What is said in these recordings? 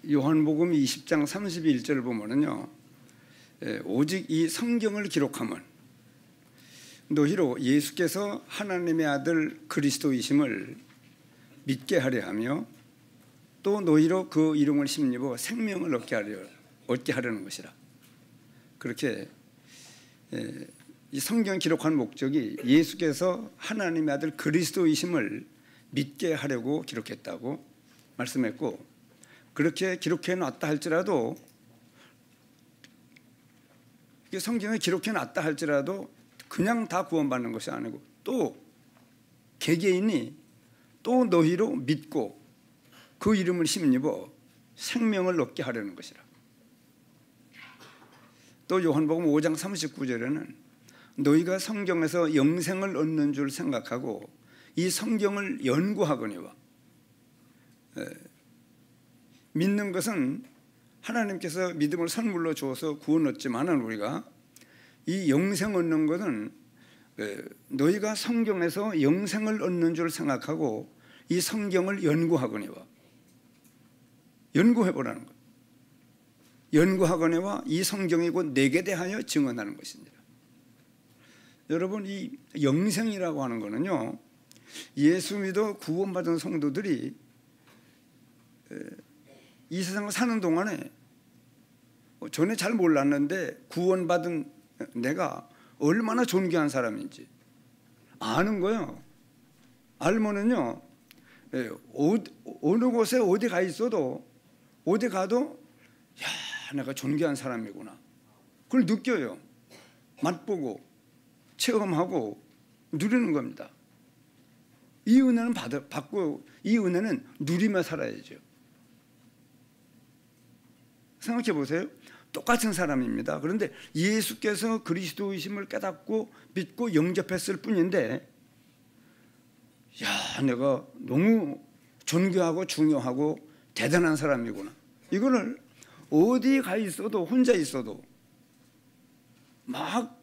요한복음 20장 31절을 보면은요, 오직 이 성경을 기록함은 너희로 예수께서 하나님의 아들 그리스도이심을 믿게 하려 하며 또 너희로 그 이름을 힘입어 생명을 얻게 하려는 것이라. 그렇게 이 성경 기록한 목적이 예수께서 하나님의 아들 그리스도이심을 믿게 하려고 기록했다고 말씀했고, 그렇게 기록해 놨다 할지라도, 성경에 기록해 놨다 할지라도 그냥 다 구원받는 것이 아니고 또 개개인이 또 너희로 믿고 그 이름을 힘입어 생명을 얻게 하려는 것이라. 또 요한복음 5장 39절에는 너희가 성경에서 영생을 얻는 줄 생각하고 이 성경을 연구하거니와. 믿는 것은 하나님께서 믿음을 선물로 주어서 구원 얻지만은 우리가 이 영생 얻는 것은 너희가 성경에서 영생을 얻는 줄 생각하고 이 성경을 연구하거니와. 연구해보라는 것. 연구하거니와 이 성경이 곧 내게 대하여 증언하는 것입니다. 여러분, 이 영생이라고 하는 것은요, 예수 믿어 구원받은 성도들이 이 세상을 사는 동안에 전에 잘 몰랐는데 구원받은 내가 얼마나 존귀한 사람인지 아는 거예요. 알면은요, 어느 곳에 어디 가 있어도 어디 가도 야, 내가 존귀한 사람이구나. 그걸 느껴요. 맛보고 체험하고 누리는 겁니다. 이 은혜는 받고 이 은혜는 누리며 살아야죠. 생각해 보세요. 똑같은 사람입니다. 그런데 예수께서 그리스도이심을 깨닫고 믿고 영접했을 뿐인데, 야, 내가 너무 존귀하고 중요하고 대단한 사람이구나. 이거를 어디 가 있어도 혼자 있어도 막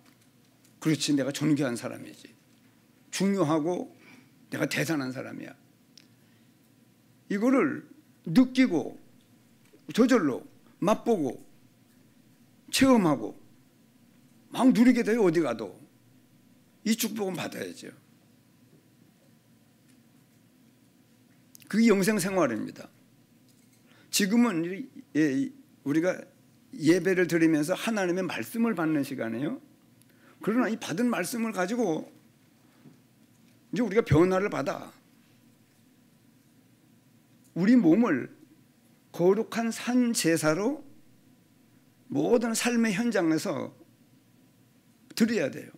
그렇지, 내가 존귀한 사람이지, 중요하고 내가 대단한 사람이야. 이거를 느끼고 저절로 맛보고 체험하고 막 누리게 돼요. 어디 가도. 이 축복은 받아야죠. 그게 영생 생활입니다. 지금은 우리가 예배를 드리면서 하나님의 말씀을 받는 시간이에요. 그러나 이 받은 말씀을 가지고 이제 우리가 변화를 받아 우리 몸을 거룩한 산 제사로 모든 삶의 현장에서 드려야 돼요.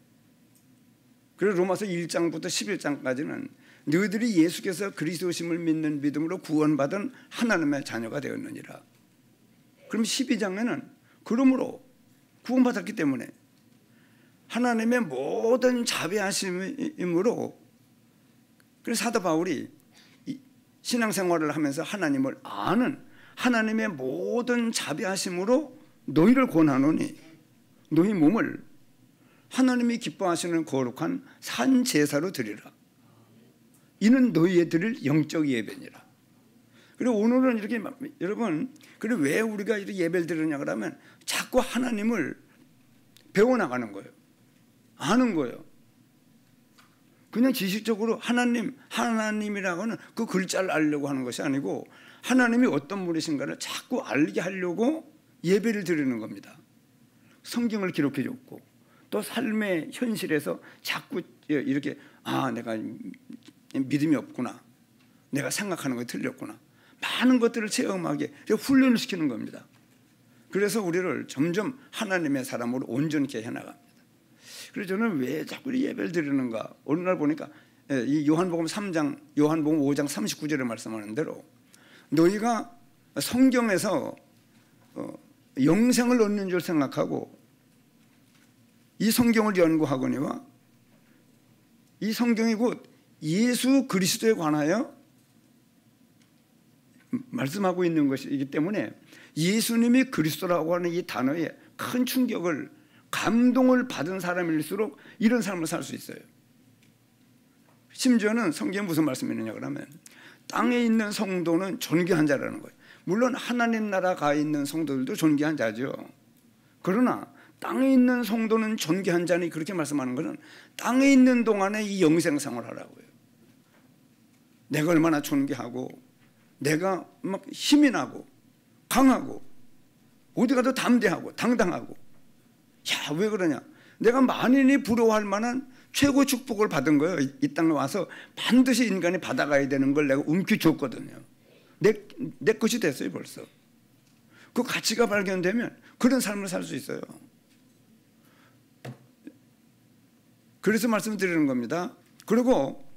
그래서 로마서 1장부터 11장까지는 너희들이 예수께서 그리스도심을 믿는 믿음으로 구원받은 하나님의 자녀가 되었느니라. 그럼 12장에는 그러므로 구원받았기 때문에 하나님의 모든 자비하심으로, 그래서 사도 바울이 신앙생활을 하면서 하나님을 아는 하나님의 모든 자비하심으로 너희를 권하노니 너희 몸을 하나님이 기뻐하시는 거룩한 산 제사로 드리라. 이는 너희의 드릴 영적 예배니라. 그리고 오늘은 이렇게 여러분, 그리고 왜 우리가 이렇게 예배를 드리냐 그러면 자꾸 하나님을 배워나가는 거예요. 아는 거예요. 그냥 지식적으로 하나님이라고는 그 글자를 알려고 하는 것이 아니고 하나님이 어떤 분이신가를 자꾸 알게 하려고 예배를 드리는 겁니다. 성경을 기록해 줬고 또 삶의 현실에서 자꾸 이렇게 내가 믿음이 없구나, 내가 생각하는 거 틀렸구나, 많은 것들을 체험하게 훈련을 시키는 겁니다. 그래서 우리를 점점 하나님의 사람으로 온전케 해나갑니다. 그래서 저는 왜 자꾸 예배를 드리는가, 어느 날 보니까 이 요한복음 5장 39절에 말씀하는 대로 너희가 성경에서 영생을 얻는 줄 생각하고 이 성경을 연구하거니와 이 성경이 곧 예수 그리스도에 관하여 말씀하고 있는 것이기 때문에 예수님이 그리스도라고 하는 이 단어에 큰 충격을, 감동을 받은 사람일수록 이런 삶을 살 수 있어요. 심지어는 성경에 무슨 말씀이 있느냐 그러면 땅에 있는 성도는 존귀한 자라는 거예요. 물론 하나님 나라 가 있는 성도들도 존귀한 자죠. 그러나 땅에 있는 성도는 존귀한 자니 그렇게 말씀하는 것은 땅에 있는 동안에 이 영생 생활을 하라고요. 내가 얼마나 존귀하고 내가 막 힘이 나고 강하고 어디 가도 담대하고 당당하고, 야, 왜 그러냐? 내가 만인이 부러워할 만한 최고 축복을 받은 거예요. 이 땅에 와서 반드시 인간이 받아가야 되는 걸 내가 움켜줬거든요. 내 것이 됐어요 벌써. 그 가치가 발견되면 그런 삶을 살 수 있어요. 그래서 말씀드리는 겁니다. 그리고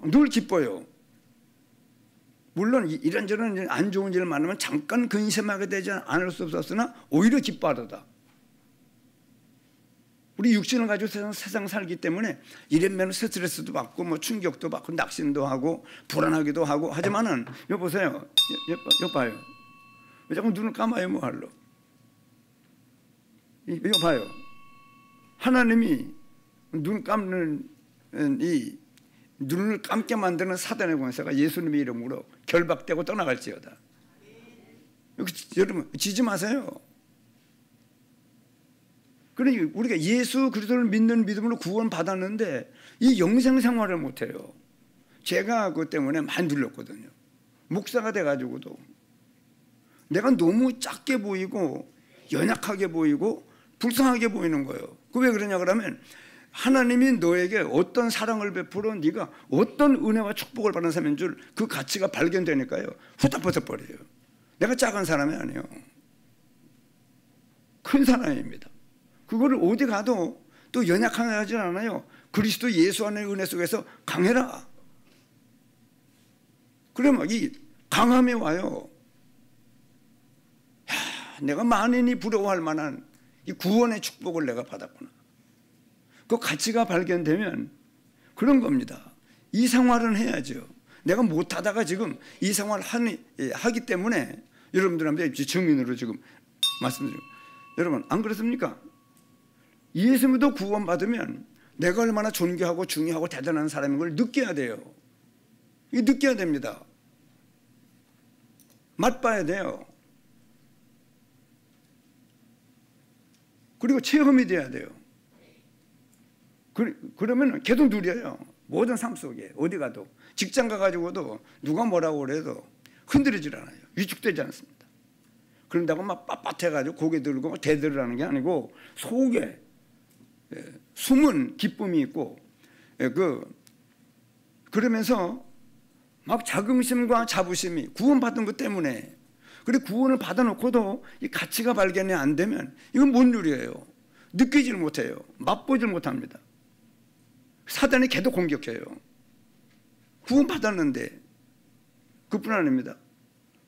늘 기뻐요. 물론 이런저런 안 좋은 일을 만나면 잠깐 근심하게 되지 않을 수 없었으나 오히려 기뻐하다. 우리 육신을 가지고 세상 살기 때문에 이런면 스트레스도 받고 뭐 충격도 받고 낙심도 하고 불안하기도 하고 하지만은 여기 보세요. 여기 봐요. 왜 자꾸 눈을 감아요 뭐할로? 이거 봐요. 하나님이 눈 감는 이 눈을 감게 만드는 사단의 권세가 예수님의 이름으로 결박되고 떠나갈지어다. 여러분 지지 마세요. 그러니까 우리가 예수 그리스도를 믿는 믿음으로 구원 받았는데 이 영생 생활을 못해요. 제가 그것 때문에 많이 눌렸거든요. 목사가 돼가지고도 내가 너무 작게 보이고 연약하게 보이고 불쌍하게 보이는 거예요. 그 왜 그러냐 그러면 하나님이 너에게 어떤 사랑을 베풀어 네가 어떤 은혜와 축복을 받는 사람인 줄 그 가치가 발견되니까요. 후딱 벗어버려요. 내가 작은 사람이 아니에요. 큰 사람입니다. 그거를 어디 가도 또 연약하지 않아요. 그리스도 예수 안의 은혜 속에서 강해라. 그러면 이 강함이 와요. 야, 내가 만인이 부러워할 만한 이 구원의 축복을 내가 받았구나. 그 가치가 발견되면 그런 겁니다. 이 생활은 해야죠. 내가 못하다가 지금 이 생활을 하기 때문에 여러분들한테 증인으로 지금 말씀드리고, 여러분 안 그렇습니까? 예수님도 구원받으면 내가 얼마나 존귀하고 중요하고 대단한 사람인 걸 느껴야 돼요. 이거 느껴야 됩니다. 맛봐야 돼요. 그리고 체험이 돼야 돼요. 그러면 계속 누려요. 모든 삶 속에 어디 가도 직장 가가지고도 누가 뭐라고 그래도 흔들리질 않아요. 위축되지 않습니다. 그런다고 막 빳빳해가지고 고개 들고 대들으라는 게 아니고 속에 숨은 기쁨이 있고 그러면서 막 자긍심과 자부심이 구원받은 것 때문에, 그리고 구원을 받아놓고도 이 가치가 발견이 안 되면 이건 못 누려요. 느끼질 못해요. 맛보질 못합니다. 사단이 계속 공격해요. 구원 받았는데 그뿐 아닙니다.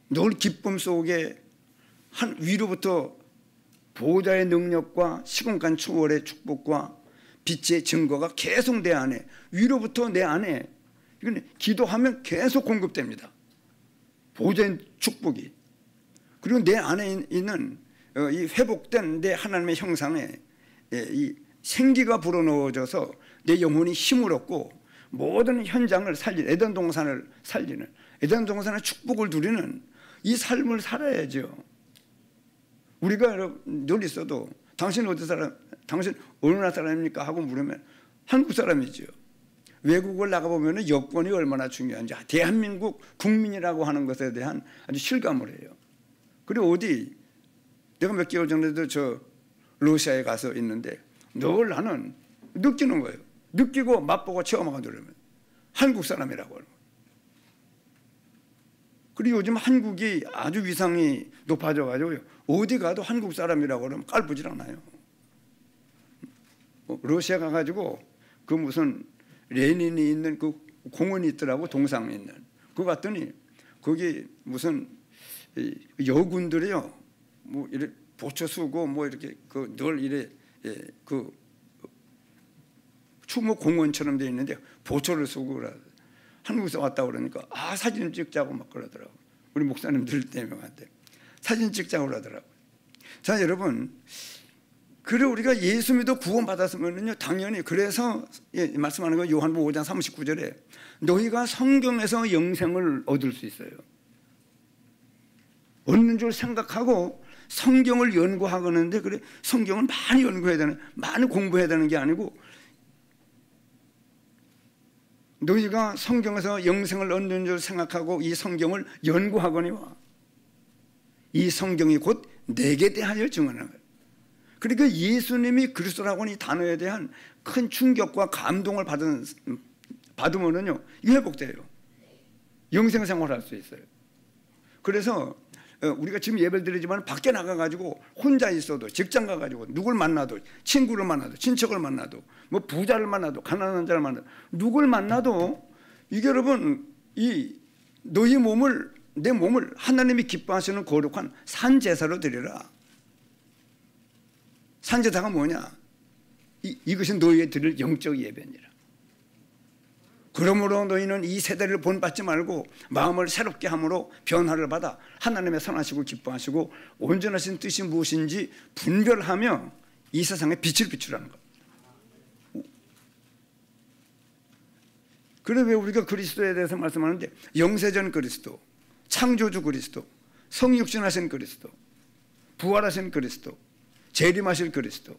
늘 기쁨 속에 한 위로부터 보호자의 능력과 시공간 초월의 축복과 빛의 증거가 계속 내 안에, 위로부터 내 안에, 이건 기도하면 계속 공급됩니다. 보호자의 축복이. 그리고 내 안에 있는 이 회복된 내 하나님의 형상에 이 생기가 불어넣어져서 내 영혼이 힘을 얻고 모든 현장을 살리는, 에덴 동산을 살리는, 에덴 동산의 축복을 누리는 이 삶을 살아야죠. 우리가 늘 있어도 당신 어디 사람, 당신 어느 나라 사람입니까? 하고 물으면 한국 사람이죠. 외국을 나가보면 여권이 얼마나 중요한지, 대한민국 국민이라고 하는 것에 대한 아주 실감을 해요. 그리고 어디, 내가 몇 개월 전에도 저 러시아에 가서 있는데 늘 나는 느끼는 거예요. 느끼고 맛보고 체험하고 그러면 한국 사람이라고 하는 거예요. 그리고 요즘 한국이 아주 위상이 높아져가지고 어디 가도 한국 사람이라고 그러면 깔보질 않아요. 러시아 가가지고 그 무슨 레닌이 있는 그 공원이 있더라고, 동상에 있는. 그거 갔더니 거기 무슨 여군들이요, 뭐 이렇게 보초 쓰고 뭐 이렇게 늘 이래 그 추모 공원처럼 돼 있는데 보초를 쓰고 그러더라고요. 한국에서 왔다 그러니까 사진 찍자고 막 그러더라고요. 우리 목사님들 4명한테 사진 찍자고 그러더라고요. 자, 여러분, 그래 우리가 예수 믿어 구원 받았으면요 당연히, 그래서 말씀하는 거 요한복음 5장 39절에 너희가 성경에서 영생을 얻을 수 있어요. 얻는 줄 생각하고 성경을 연구하는데, 그래 성경을 많이 연구해야 되는, 많이 공부해야 되는 게 아니고, 너희가 성경에서 영생을 얻는 줄 생각하고 이 성경을 연구하거니와 이 성경이 곧 내게 대하여 증언하는 거예요. 그러니까 예수님이 그리스도라고 하는 이 단어에 대한 큰 충격과 감동을 받으면은요, 이게 회복돼요. 영생 생활을 할 수 있어요. 그래서 우리가 지금 예배를 드리지만 밖에 나가가지고 혼자 있어도, 직장 가가지고 누굴 만나도, 친구를 만나도, 친척을 만나도, 뭐 부자를 만나도, 가난한 자를 만나도, 누굴 만나도 이게 여러분, 이 너희 몸을, 내 몸을 하나님이 기뻐하시는 거룩한 산제사로 드리라. 산제사가 뭐냐? 이것이 너희에 드릴 영적 예배니라. 그러므로 너희는 이 세대를 본받지 말고 마음을 새롭게 함으로 변화를 받아 하나님의 선하시고 기뻐하시고 온전하신 뜻이 무엇인지 분별하며 이 세상에 빛을 비추라는 겁니다. 그래서 왜 우리가 그리스도에 대해서 말씀하는데, 영세전 그리스도, 창조주 그리스도, 성육신하신 그리스도, 부활하신 그리스도, 재림하실 그리스도,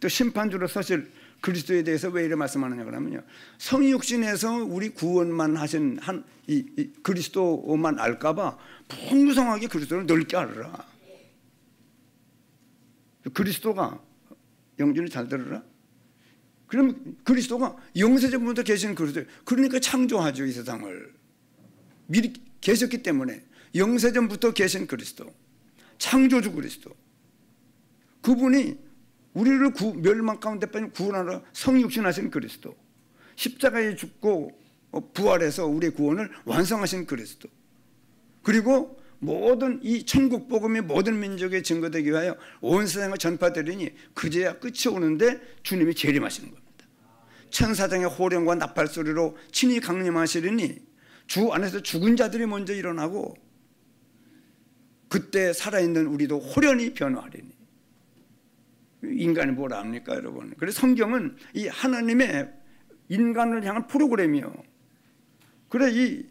또 심판주로 서실 그리스도에 대해서 왜 이렇게 말씀하느냐 그러면요, 성육신에서 우리 구원만 하신 이 그리스도만 알까봐 풍성하게 그리스도를 넓게 알아라. 그리스도가, 영준이 잘 들어라. 그럼 그리스도가 영세전부터 계신 그리스도, 그러니까 창조하죠. 이 세상을 미리 계셨기 때문에 영세전부터 계신 그리스도, 창조주 그리스도, 그분이 우리를 멸망 가운데 빠진 구원하러 성육신하신 그리스도, 십자가에 죽고 부활해서 우리의 구원을 완성하신 그리스도, 그리고 모든 이 천국 복음이 모든 민족에 증거되기 위하여 온 세상을 전파되리니 그제야 끝이 오는데 주님이 재림하시는 겁니다. 천사장의 호령과 나팔 소리로 친히 강림하시리니 주 안에서 죽은 자들이 먼저 일어나고 그때 살아있는 우리도 호련히 변화하리니. 인간이 뭘 압니까 여러분? 그래서 성경은 이 하나님의 인간을 향한 프로그램이요. 그래 이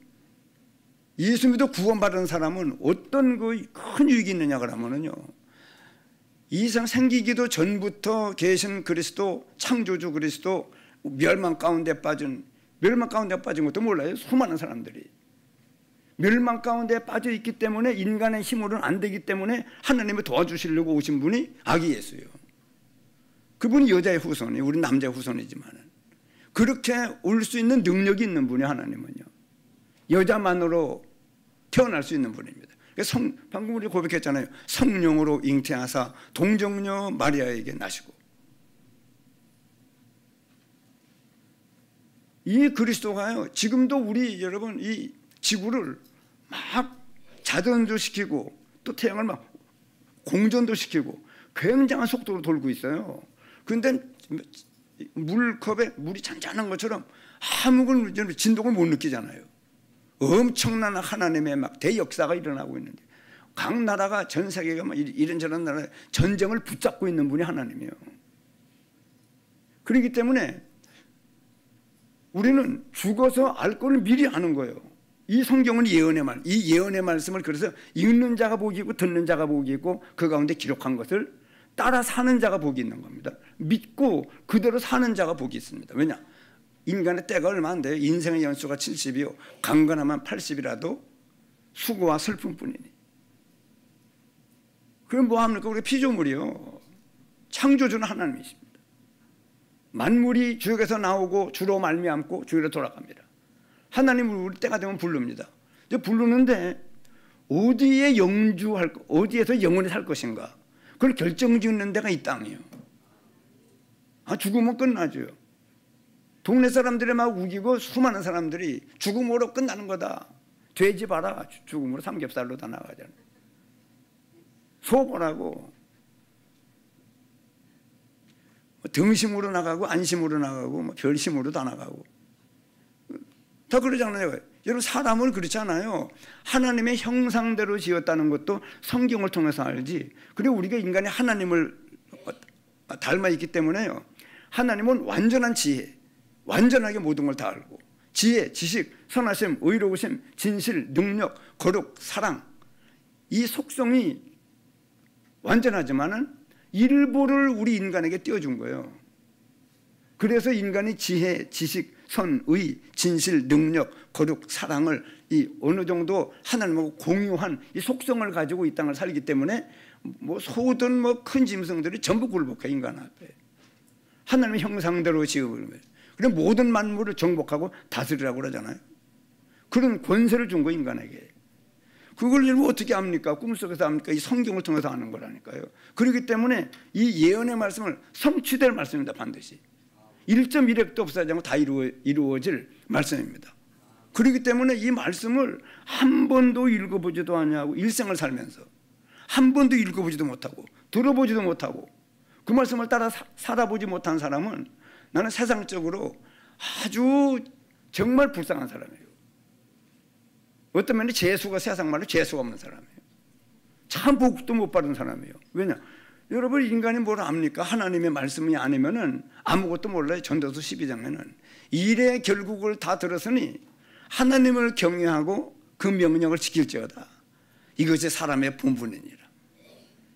예수 믿어 구원받은 사람은 어떤 그 큰 유익이 있느냐 그러면은요, 이 세상 생기기도 전부터 계신 그리스도, 창조주 그리스도, 멸망 가운데 빠진 것도 몰라요. 수많은 사람들이 멸망 가운데 빠져 있기 때문에 인간의 힘으로는 안 되기 때문에 하나님이 도와주시려고 오신 분이 아기 예수예요. 그분이 여자의 후손이, 우리 남자의 후손이지만 그렇게 올 수 있는 능력이 있는 분이, 하나님은요 여자만으로 태어날 수 있는 분입니다. 방금 우리 고백했잖아요. 성령으로 잉태하사 동정녀 마리아에게 나시고, 이 그리스도가요 지금도 우리 여러분 이 지구를 막 자전도 시키고 또 태양을 막 공전도 시키고 굉장한 속도로 돌고 있어요. 그런데 물컵에 물이 잔잔한 것처럼 아무 진동을 못 느끼잖아요. 엄청난 하나님의 막 대역사가 일어나고 있는데, 각 나라가, 전 세계가 막 이런저런 나라에 전쟁을 붙잡고 있는 분이 하나님이에요. 그렇기 때문에 우리는 죽어서 알 거를 미리 아는 거예요. 이 성경은 예언의 말, 이 예언의 말씀을 그래서 읽는 자가 복이 있고 듣는 자가 복이 있고 그 가운데 기록한 것을 따라 사는 자가 복이 있는 겁니다. 믿고 그대로 사는 자가 복이 있습니다. 왜냐? 인간의 때가 얼마 안 돼요. 인생의 연수가 70이요 강건하면 80이라도 수고와 슬픔뿐이니. 그럼 뭐합니까? 우리 피조물이요, 창조주는 하나님이십니다. 만물이 주에게서 나오고 주로 말미암고 주로 돌아갑니다. 하나님을 우리 때가 되면 부릅니다. 부르는데 어디에 영주할, 어디에서 영원히 살 것인가, 그걸 결정짓는 데가 이 땅이에요. 죽으면 끝나죠. 동네 사람들이 막 우기고 수많은 사람들이 죽음으로 끝나는 거다. 돼지 봐라, 죽음으로 삼겹살로 다 나가잖아요. 소 보라고 등심으로 나가고 안심으로 나가고 뭐 별심으로 다 나가고 다 그러잖아요. 여러분 사람은 그렇지 않아요. 하나님의 형상대로 지었다는 것도 성경을 통해서 알지. 그리고 우리가 인간이 하나님을 닮아 있기 때문에요, 하나님은 완전한 지혜, 완전하게 모든 걸 다 알고, 지혜, 지식, 선하심, 의로우심, 진실, 능력, 거룩, 사랑, 이 속성이 완전하지만은 일부를 우리 인간에게 띄워준 거예요. 그래서 인간이 지혜, 지식, 선의, 진실, 능력, 거룩, 사랑을 이 어느 정도 하나님하고 공유한 이 속성을 가지고 이 땅을 살기 때문에 뭐 소든 뭐 큰 짐승들이 전부 굴복해 인간 앞에. 하나님의 형상대로 지음을 해요. 그래 모든 만물을 정복하고 다스리라고 그러잖아요. 그런 권세를 준 거 인간에게. 그걸 어떻게 압니까? 꿈속에서 압니까? 이 성경을 통해서 아는 거라니까요. 그렇기 때문에 이 예언의 말씀을 성취될 말씀입니다. 반드시 1.1획도 없어지지 않고 다 이루어질 말씀입니다. 그렇기 때문에 이 말씀을 한 번도 읽어보지도 않냐고 일생을 살면서 한 번도 읽어보지도 못하고 들어보지도 못하고 그 말씀을 따라 살아보지 못한 사람은 나는 세상적으로 아주 정말 불쌍한 사람이에요. 어떤 면에 재수가 세상 말로 재수가 없는 사람이에요. 참 복도 못 받은 사람이에요. 왜냐? 여러분 인간이 뭘 압니까? 하나님의 말씀이 아니면은 아무것도 몰라요. 전도서 12장에는 일의 결국을 다 들었으니 하나님을 경외하고 그 명령을 지킬지어다. 이것이 사람의 본분이니라.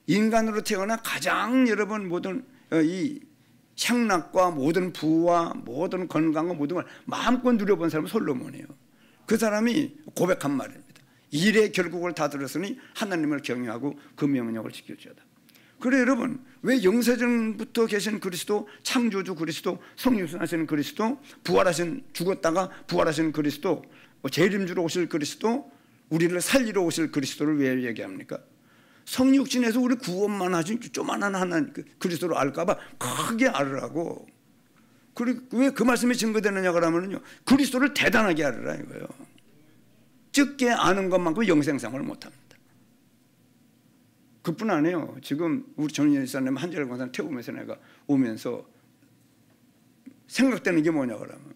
인간으로 태어나 가장 여러분 모든 이 향락과 모든 부와 모든 건강과 모든 걸 마음껏 누려본 사람은 솔로몬이에요. 그 사람이 고백한 말입니다. 일의 결국을 다 들었으니 하나님을 경외하고 그 명령을 지킬지어다. 그래 여러분 왜 영세전부터 계신 그리스도, 창조주 그리스도, 성육신하시는 그리스도, 부활하신 죽었다가 부활하신 그리스도, 재림주로 오실 그리스도, 우리를 살리러 오실 그리스도를 왜 얘기합니까? 성육신에서 우리 구원만 하신 조만한 하나님 그리스도를 알까봐 크게 알으라고. 왜 그 말씀이 증거되느냐 그러면요 그리스도를 대단하게 알으라 이거예요. 적게 아는 것만큼 영생상을 못합니다. 그뿐 아니에요. 지금 우리 전인현 집사님 한재열 권사님 태우면서 내가 오면서 생각되는 게 뭐냐 그러면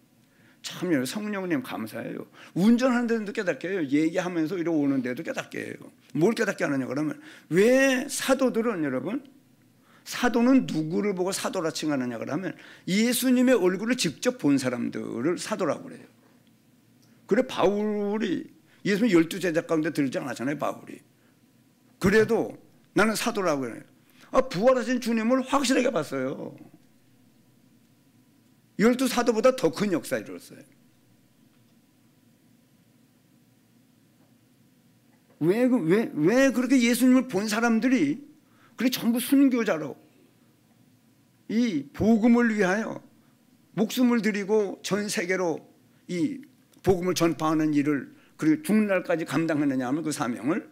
참 성령님 감사해요. 운전하는 데도 깨닫게 해요. 얘기하면서 이러고 오는데도 깨닫게 해요. 뭘 깨닫게 하느냐 그러면 왜 사도들은 여러분 사도는 누구를 보고 사도라 칭하느냐 그러면 예수님의 얼굴을 직접 본 사람들을 사도라고 그래요. 그래 바울이 예수님 12제자 가운데 들지 않았잖아요. 바울이. 그래도 나는 사도라고 해요. 부활하신 주님을 확실하게 봤어요. 12사도보다 더 큰 역사 이뤘어요. 왜 그렇게 예수님을 본 사람들이 그래 전부 순교자로 이 복음을 위하여 목숨을 드리고 전 세계로 이 복음을 전파하는 일을 그리고 죽는 날까지 감당했느냐 하면 그 사명을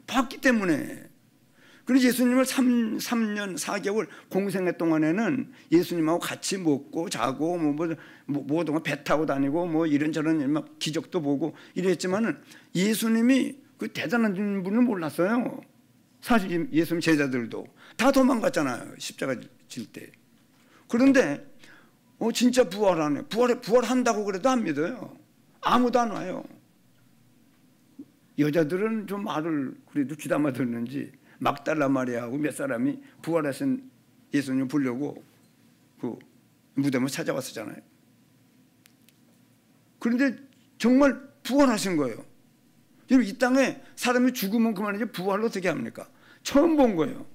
봤기 때문에. 그래서 예수님을 3년 4개월 공생애 동안에는 예수님하고 같이 먹고 자고 뭐 배 타고 다니고 뭐 이런저런 막 기적도 보고 이랬지만은 예수님이 그 대단한 분은 몰랐어요. 사실 예수님 제자들도 다 도망갔잖아요. 십자가 질 때. 그런데 진짜 부활하네. 부활한다고 그래도 안 믿어요. 아무도 안 와요. 여자들은 좀 말을 그래도 귀담아 듣는지 막달라 마리아하고 몇 사람이 부활하신 예수님 보려고 그 무덤을 찾아왔었잖아요. 그런데 정말 부활하신 거예요. 이 땅에 사람이 죽으면 그만이지 부활을 어떻게 합니까? 처음 본 거예요.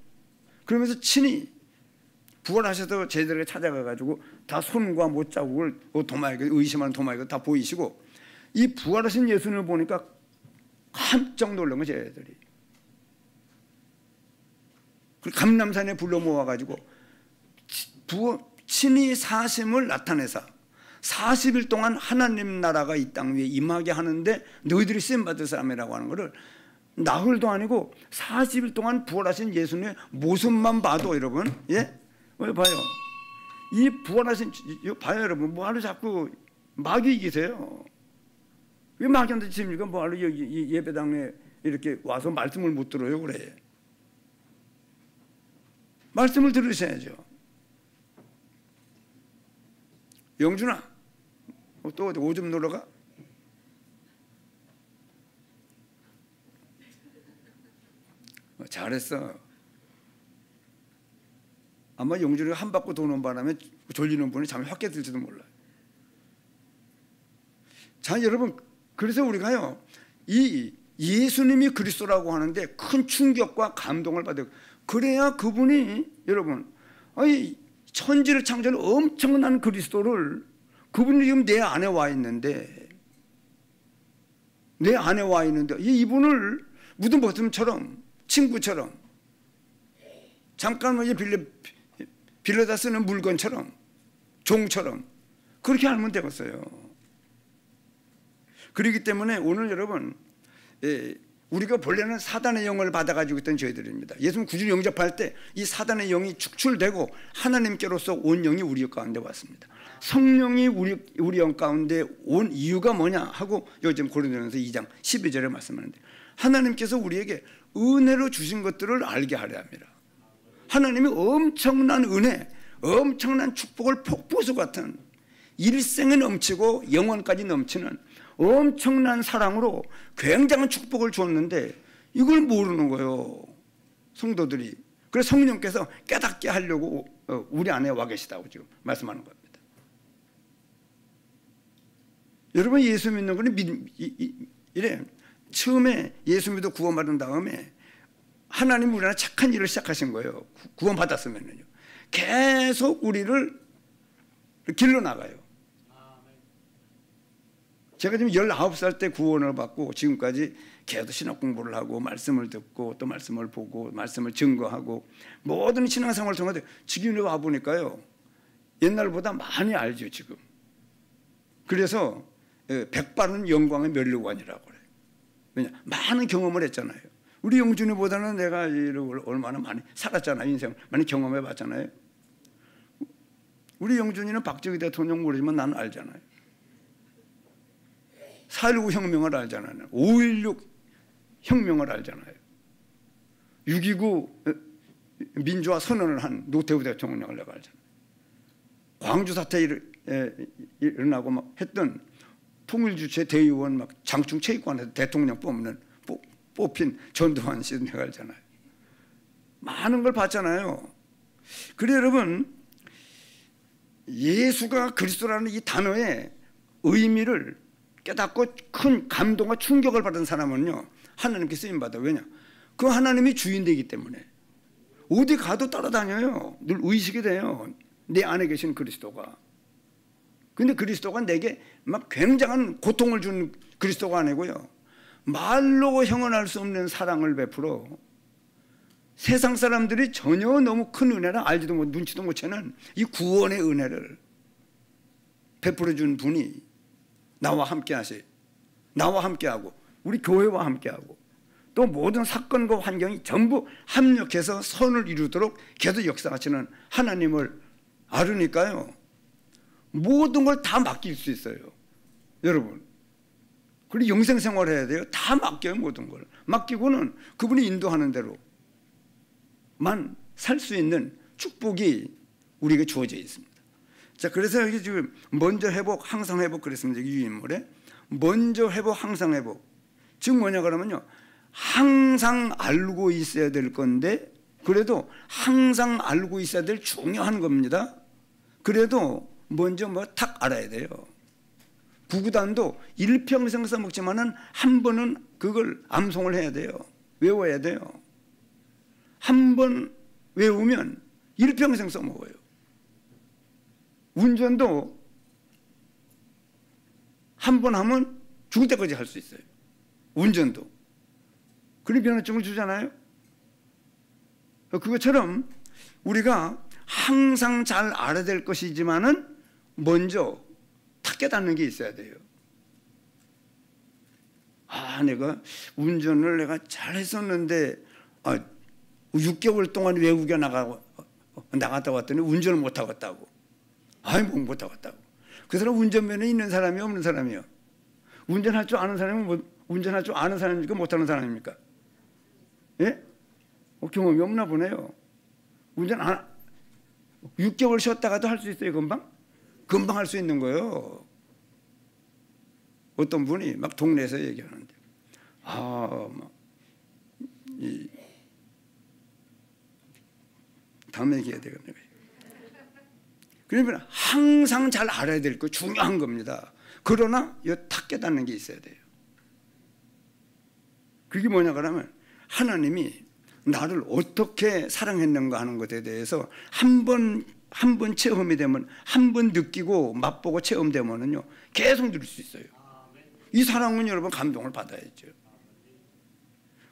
그러면서 친히 부활하셔서 제자들에게 찾아가가지고 다 손과 못자국을 의심하는 도마에게 다 보이시고 이 부활하신 예수님을 보니까 깜짝 놀란 거예요. 제자들이. 감람산에 불러 모아가지고 친히 사심을 나타내사 40일 동안 하나님 나라가 이 땅 위에 임하게 하는데 너희들이 쓰임받을 사람이라고 하는 것을 나흘도 아니고 40일 동안 부활하신 예수님의 모습만 봐도 여러분 왜 봐요? 이 부활하신 봐요 여러분. 뭐하러 자꾸 마귀 이기세요? 왜 마귀한테 지십니까? 뭐하러 여기 예배당에 이렇게 와서 말씀을 못 들어요 그래? 말씀을 들으셔야죠. 영준아 또 어디 오줌 놀러 가? 잘했어. 아마 영준이가 한 바퀴 도는 바람에 졸리는 분이 잠이 확 깨들지도 몰라요. 자 여러분 그래서 우리가요 이 예수님이 그리스도라고 하는데 큰 충격과 감동을 받아요. 그래야 그분이 여러분 아니 천지를 창조한 엄청난 그리스도를 그분이 지금 내 안에 와 있는데 이분을 묻은 버튼처럼 친구처럼 잠깐 빌려다 쓰는 물건처럼 종처럼 그렇게 알면 되겠어요. 그렇기 때문에 오늘 여러분 우리가 본래는 사단의 영을 받아가지고 있던 저희들입니다. 예수님 구주를 영접할 때 이 사단의 영이 축출되고 하나님께로서 온 영이 우리 가운데 왔습니다. 성령이 우리 영 가운데 온 이유가 뭐냐 하고 요즘 고린도전서 2장 12절에 말씀하는데 하나님께서 우리에게 은혜로 주신 것들을 알게 하려 합니다. 하나님이 엄청난 은혜, 엄청난 축복을 폭포수 같은 일생에 넘치고 영원까지 넘치는 엄청난 사랑으로 굉장한 축복을 주었는데 이걸 모르는 거예요, 성도들이. 그래서 성령께서 깨닫게 하려고 우리 안에 와 계시다고 지금 말씀하는 겁니다. 여러분 예수 믿는 거는 이래 처음에 예수 믿어 구원받은 다음에 하나님 우리 안에 착한 일을 시작하신 거예요. 구원받았으면요 계속 우리를 길러 나가요. 제가 지금 19살 때 구원을 받고 지금까지 계속 신학 공부를 하고 말씀을 듣고 또 말씀을 보고 말씀을 증거하고 모든 신앙생활을 통해서 지금 와 보니까요 옛날보다 많이 알죠 지금. 그래서 백발은 영광의 면류관이라고 그래요. 왜냐 많은 경험을 했잖아요. 우리 영준이보다는 내가 얼마나 많이 살았잖아요. 인생 많이 경험해 봤잖아요. 우리 영준이는 박정희 대통령 모르지만 나는 알잖아요. 4.19 혁명을 알잖아요. 5.16 혁명을 알잖아요. 6.29 민주화 선언을 한 노태우 대통령을 내가 알잖아요. 광주 사태 일어나고 막 했던 통일주체 대의원 막 장충 체육관에서 대통령 뽑힌 전두환 씨도 내가 알잖아요. 많은 걸 봤잖아요. 그래 여러분 예수가 그리스도라는 이 단어의 의미를 깨닫고 큰 감동과 충격을 받은 사람은요 하나님께 쓰임받아요. 왜냐? 그 하나님이 주인되기 때문에 어디 가도 따라다녀요. 늘 의식이 돼요. 내 안에 계신 그리스도가. 근데 그리스도가 내게 막 굉장한 고통을 준 그리스도가 아니고요 말로 형언할 수 없는 사랑을 베풀어 세상 사람들이 전혀 너무 큰 은혜라 알지도 못 눈치도 못 채는 이 구원의 은혜를 베풀어 준 분이 나와 함께 하세요. 나와 함께하고 우리 교회와 함께하고 또 모든 사건과 환경이 전부 합력해서 선을 이루도록 계속 역사하시는 하나님을 알으니까요 모든 걸 다 맡길 수 있어요 여러분. 그리고 영생생활을 해야 돼요. 다 맡겨요. 모든 걸 맡기고는 그분이 인도하는 대로만 살 수 있는 축복이 우리에게 주어져 있습니다. 자, 그래서 여기 지금 먼저 회복 항상 회복 그랬습니다. 유인물에 먼저 회복 항상 회복 즉 뭐냐 그러면요 항상 알고 있어야 될 건데 그래도 항상 알고 있어야 될 중요한 겁니다. 그래도 먼저 뭐 탁 알아야 돼요. 구구단도 일평생 써먹지만은 한 번은 그걸 암송을 해야 돼요. 외워야 돼요. 한 번 외우면 일평생 써먹어요. 운전도 한 번 하면 죽을 때까지 할 수 있어요. 운전도. 그런 면허증을 주잖아요. 그것처럼 우리가 항상 잘 알아야 될 것이지만은 먼저 탁 깨닫는 게 있어야 돼요. 아, 내가 운전을 내가 잘 했었는데 6개월 동안 외국에 나갔다 왔더니 운전을 못 하겠다고. 아이, 뭐 못 하겠다고. 그 사람 운전면허 있는 사람이요, 없는 사람이요? 운전할 줄 아는 사람은 운전할 줄 아는 사람입니까? 못하는 사람입니까? 예? 경험이 없나 보네요. 운전 6개월 쉬었다가도 할 수 있어요, 금방? 금방 할 수 있는 거예요. 어떤 분이 막 동네에서 얘기하는데, 다음에 얘기해야 되겠네요. 그러면 항상 잘 알아야 될 거 중요한 겁니다. 그러나 탁 깨닫는 게 있어야 돼요. 그게 뭐냐 그러면 하나님이 나를 어떻게 사랑했는가 하는 것에 대해서 한 번 체험이 되면, 한 번 느끼고 맛보고 체험되면은요 계속 누릴 수 있어요. 이 사랑은 여러분 감동을 받아야죠.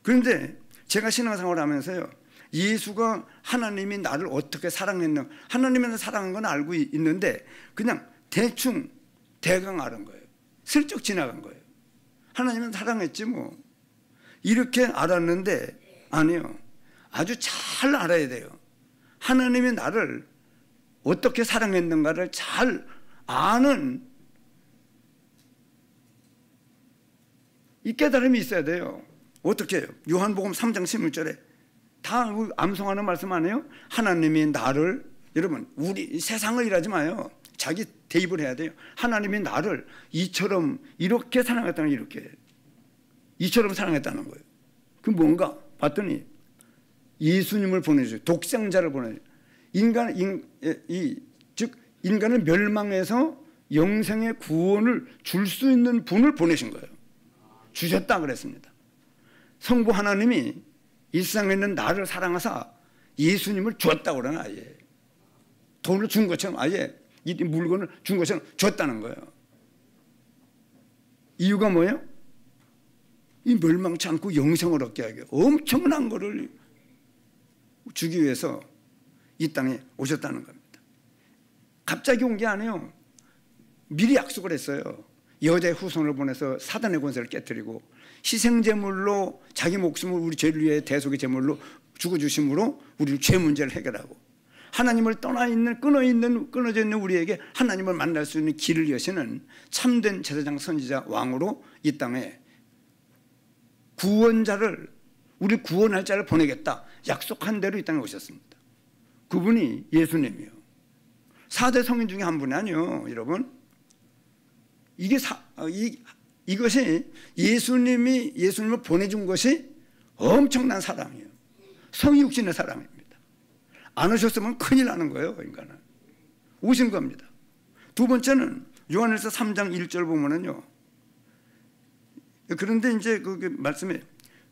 그런데 제가 신앙생활을 하면서요, 예수가 하나님이 나를 어떻게 사랑했는가, 하나님의 사랑한 건 알고 있는데 그냥 대충 대강 아는 거예요. 슬쩍 지나간 거예요. 하나님은 사랑했지 뭐, 이렇게 알았는데 아니요, 아주 잘 알아야 돼요. 하나님이 나를 어떻게 사랑했는가를 잘 아는 이 깨달음이 있어야 돼요. 어떻게 해요? 요한복음 3장 16절에 다 암송하는 말씀 아니에요? 하나님이 나를, 여러분 우리 세상을 일하지 마요. 자기 대입을 해야 돼요. 하나님이 나를 이처럼 이렇게 사랑했다는, 이렇게 이처럼 사랑했다는 거예요. 그 뭔가 봤더니 예수님을 보내줘요. 독생자를 보내줘요. 즉 인간을 멸망해서 영생의 구원을 줄 수 있는 분을 보내신 거예요. 주셨다 그랬습니다. 성부 하나님이 일상에 있는 나를 사랑하사 예수님을 줬다 그러나, 아예 돈을 준 것처럼, 아예 이 물건을 준 것처럼 줬다는 거예요. 이유가 뭐예요? 이 멸망치 않고 영생을 얻게 하게 엄청난 거를 주기 위해서 이 땅에 오셨다는 겁니다. 갑자기 온 게 아니에요. 미리 약속을 했어요. 여자의 후손을 보내서 사단의 권세를 깨뜨리고 희생제물로 자기 목숨을 우리 죄를 위해 대속의 제물로 죽어주심으로 우리 죄 문제를 해결하고, 하나님을 끊어져 있는 우리에게 하나님을 만날 수 있는 길을 여시는 참된 제사장, 선지자, 왕으로 이 땅에 구원자를, 우리 구원할 자를 보내겠다 약속한 대로 이 땅에 오셨습니다. 그분이 예수님이요. 4대 성인 중에 한 분이 아니요, 여러분. 이것이 예수님을 보내준 것이 엄청난 사랑이에요. 성육신의 사랑입니다. 안 오셨으면 큰일 나는 거예요. 인간은 오신 겁니다. 두 번째는 요한일서 3장 1절 보면은요, 그런데 이제 그 말씀에,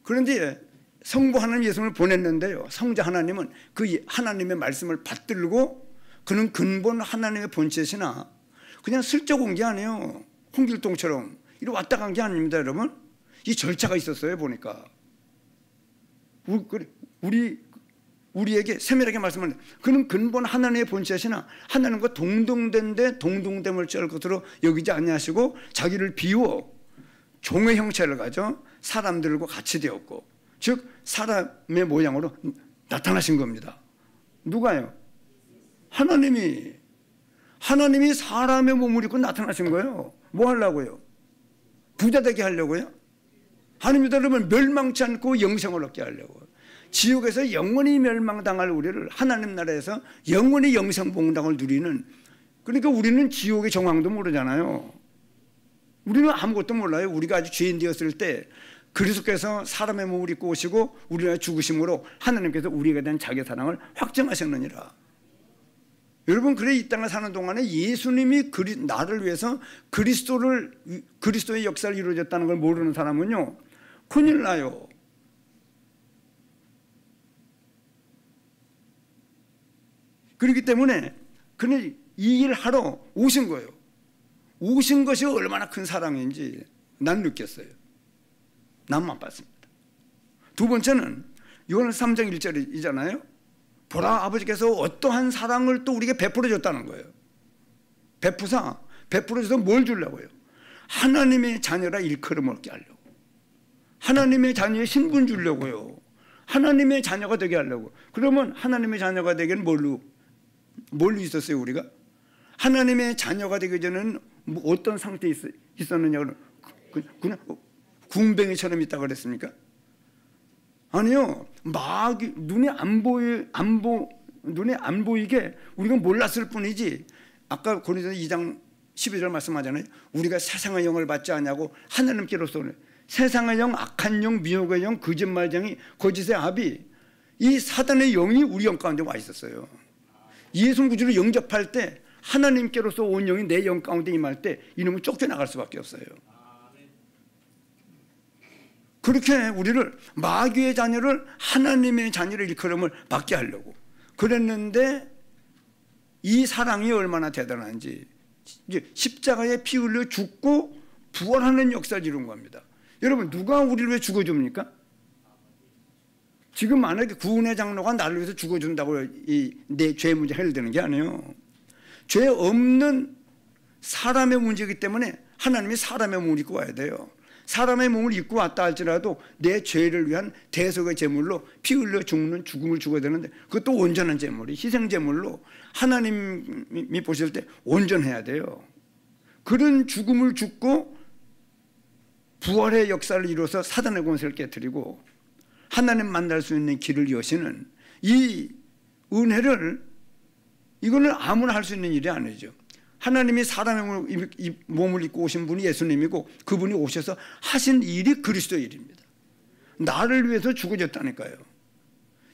그런데 성부 하나님 예수님을 보냈는데요, 성자 하나님은 그 하나님의 말씀을 받들고, 그는 근본 하나님의 본체시나 그냥 슬쩍 온 게 아니에요. 홍길동처럼 이리 왔다 간 게 아닙니다, 여러분. 이 절차가 있었어요. 보니까 우리에게 세밀하게 말씀하는데, 그는 근본 하나님의 본체시나 하나님과 동등된데 동등됨을 쩔 것으로 여기지 아니하시고 자기를 비워 종의 형체를 가져 사람들과 같이 되었고, 즉 사람의 모양으로 나타나신 겁니다. 누가요? 하나님이 사람의 몸을 입고 나타나신 거예요. 뭐 하려고요? 부자 되게 하려고요? 하나님이다 그러면 멸망치 않고 영생을 얻게 하려고. 지옥에서 영원히 멸망당할 우리를 하나님 나라에서 영원히 영생봉당을 누리는, 그러니까 우리는 지옥의 정황도 모르잖아요. 우리는 아무것도 몰라요. 우리가 아주 죄인 되었을 때 그리스도께서 사람의 몸을 입고 오시고 우리가 죽으심으로 하나님께서 우리에게 대한 자기 사랑을 확증하셨느니라. 여러분, 그래 이 땅에 사는 동안에 예수님이 나를 위해서 그리스도의 역사를 이루어졌다는 걸 모르는 사람은요 큰일 나요. 그렇기 때문에 그는 이 일을 하러 오신 거예요. 오신 것이 얼마나 큰 사랑인지 난 느꼈어요. 난 맛봤습니다. 두 번째는 요한일서 3장 1절이잖아요. 보라, 아버지께서 어떠한 사랑을 또 우리에게 베풀어 줬다는 거예요. 베풀어줘서 뭘 주려고요? 하나님의 자녀라 일컬음 얻게 하려고, 하나님의 자녀의 신분 주려고요. 하나님의 자녀가 되게 하려고. 그러면 하나님의 자녀가 되기는 뭘로 있었어요? 우리가 하나님의 자녀가 되기 전에는 어떤 상태에 있었느냐? 그냥 궁뱅이처럼 있다고 그랬습니까? 아니요. 막 눈에 안 보이게 우리가 몰랐을 뿐이지. 아까 고린도서 2장 12절 말씀하잖아요. 우리가 세상의 영을 받지 않냐고. 하나님께로서 세상의 영, 악한 영, 미혹의 영, 거짓말쟁이, 거짓의 아비, 이 사단의 영이 우리 영 가운데 와 있었어요. 예수 구주를 영접할 때 하나님께로서 온 영이 내 영 가운데 임할 때 이놈은 쫓겨나갈 수밖에 없어요. 그렇게 우리를 마귀의 자녀를 하나님의 자녀를 일컬음을 받게 하려고 그랬는데, 이 사랑이 얼마나 대단한지, 이제 십자가에 피 흘려 죽고 부활하는 역사를 이룬 겁니다. 여러분, 누가 우리를 왜 죽어줍니까? 지금 만약에 구은혜 장로가 나를 위해서 죽어준다고 내 죄 문제 해결되는 게 아니에요. 죄 없는 사람의 문제이기 때문에 하나님이 사람의 몸을 입고 와야 돼요. 사람의 몸을 입고 왔다 할지라도 내 죄를 위한 대속의 제물로 피 흘려 죽는 죽음을 죽어야 되는데, 그것도 온전한 제물이, 희생 제물로 하나님이 보실 때 온전해야 돼요. 그런 죽음을 죽고 부활의 역사를 이루어서 사단의 권세를 깨뜨리고 하나님 만날 수 있는 길을 여시는 이 은혜를, 이거는 아무나 할 수 있는 일이 아니죠. 하나님이 사람의 몸을 입고 오신 분이 예수님이고, 그분이 오셔서 하신 일이 그리스도의 일입니다. 나를 위해서 죽어졌다니까요.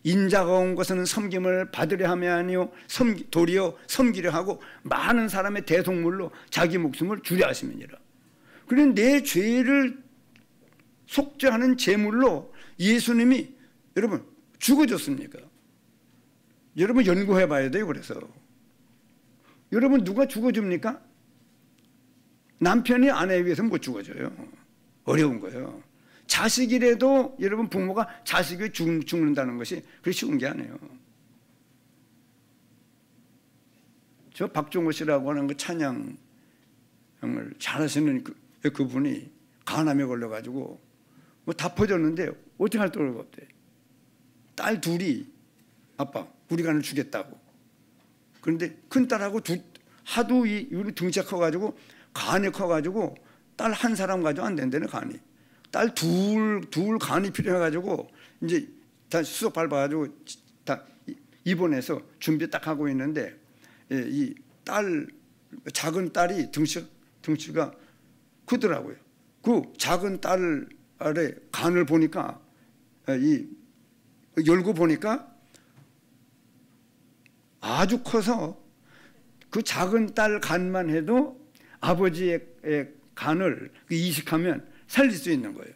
인자가 온 것은 섬김을 받으려 함이 아니요 도리어 섬기려 하고 많은 사람의 대속물로 자기 목숨을 주려 하심이니라. 그런데 내 죄를 속죄하는 제물로 예수님이 여러분 죽어줬습니까? 여러분 연구해 봐야 돼요. 그래서 여러분, 누가 죽어줍니까? 남편이 아내에 의해서 못 죽어줘요. 어려운 거예요. 자식이라도 여러분, 부모가 자식이 죽는다는 것이 그렇게 쉬운 게 아니에요. 저 박종호 씨라고 하는 그 찬양을 잘하시는 그분이 간암에 걸려가지고 뭐 다 퍼졌는데 어떻게 할 도리가 없대. 딸 둘이 아빠 우리가 너 죽겠다고. 그런데 큰딸하고 하도 우리 등치가 커가지고 간이 커가지고 딸 한 사람 가지고 안 된다네. 간이 딸 둘 간이 필요해가지고 이제 다 수석 밟아가지고 다 입원해서 준비 딱 하고 있는데, 이 딸 작은 딸이 등치가 크더라고요. 그 작은 딸 아래 간을 보니까 열고 보니까 아주 커서 그 작은 딸 간만 해도 아버지의 간을 이식하면 살릴 수 있는 거예요.